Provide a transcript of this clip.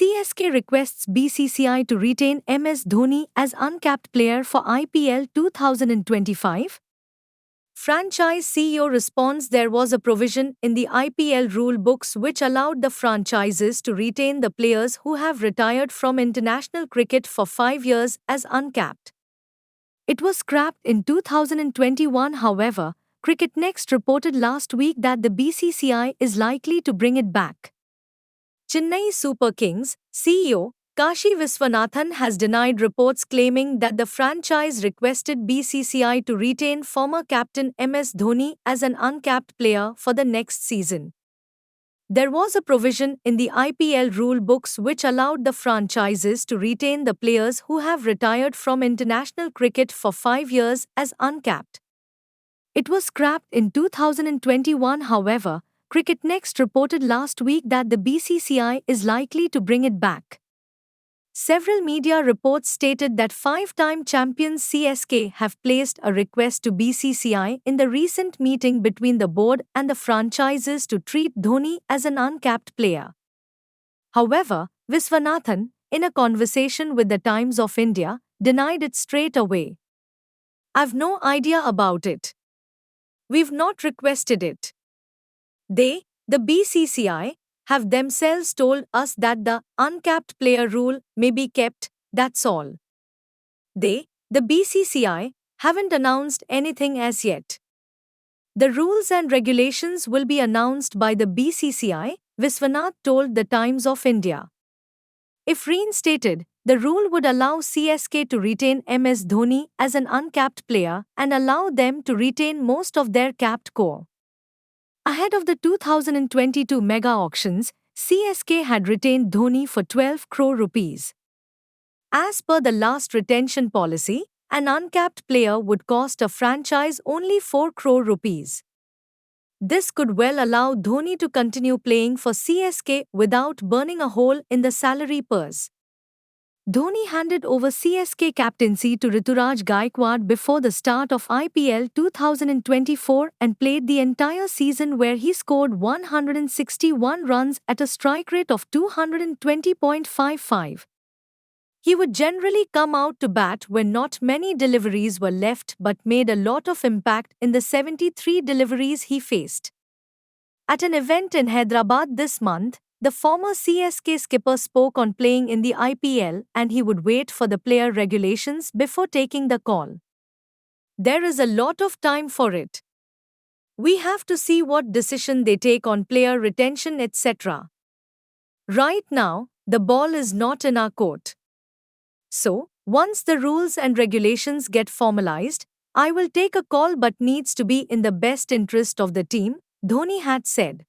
CSK requests BCCI to retain MS Dhoni as uncapped player for IPL 2025. Franchise CEO responds there was a provision in the IPL rule books which allowed the franchises to retain the players who have retired from international cricket for 5 years as uncapped. It was scrapped in 2021, however. Cricket Next reported last week that the BCCI is likely to bring it back. Chennai Super Kings CEO Kashi Viswanathan has denied reports claiming that the franchise requested BCCI to retain former captain MS Dhoni as an uncapped player for the next season. There was a provision in the IPL rule books which allowed the franchises to retain the players who have retired from international cricket for 5 years as uncapped. It was scrapped in 2021, however. Cricket Next reported last week that the BCCI is likely to bring it back. Several media reports stated that five-time champions CSK have placed a request to BCCI in the recent meeting between the board and the franchises to treat Dhoni as an uncapped player. However, Viswanathan, in a conversation with the Times of India, denied it straight away. "I've no idea about it. We've not requested it. They, the BCCI, have themselves told us that the uncapped player rule may be kept, that's all. They, the BCCI, haven't announced anything as yet. The rules and regulations will be announced by the BCCI," Viswanath told the Times of India. If reinstated, the rule would allow CSK to retain MS Dhoni as an uncapped player and allow them to retain most of their capped core. Ahead of the 2022 mega auctions, CSK had retained Dhoni for 12 crore rupees. As per the last retention policy, an uncapped player would cost a franchise only 4 crore rupees. This could well allow Dhoni to continue playing for CSK without burning a hole in the salary purse. Dhoni handed over CSK captaincy to Rituraj Gaikwad before the start of IPL 2024 and played the entire season where he scored 161 runs at a strike rate of 220.55. He would generally come out to bat when not many deliveries were left but made a lot of impact in the 73 deliveries he faced. At an event in Hyderabad this month, the former CSK skipper spoke on playing in the IPL and he would wait for the player regulations before taking the call. "There is a lot of time for it. We have to see what decision they take on player retention, etc. Right now, the ball is not in our court. So, once the rules and regulations get formalized, I will take a call but needs to be in the best interest of the team," Dhoni had said.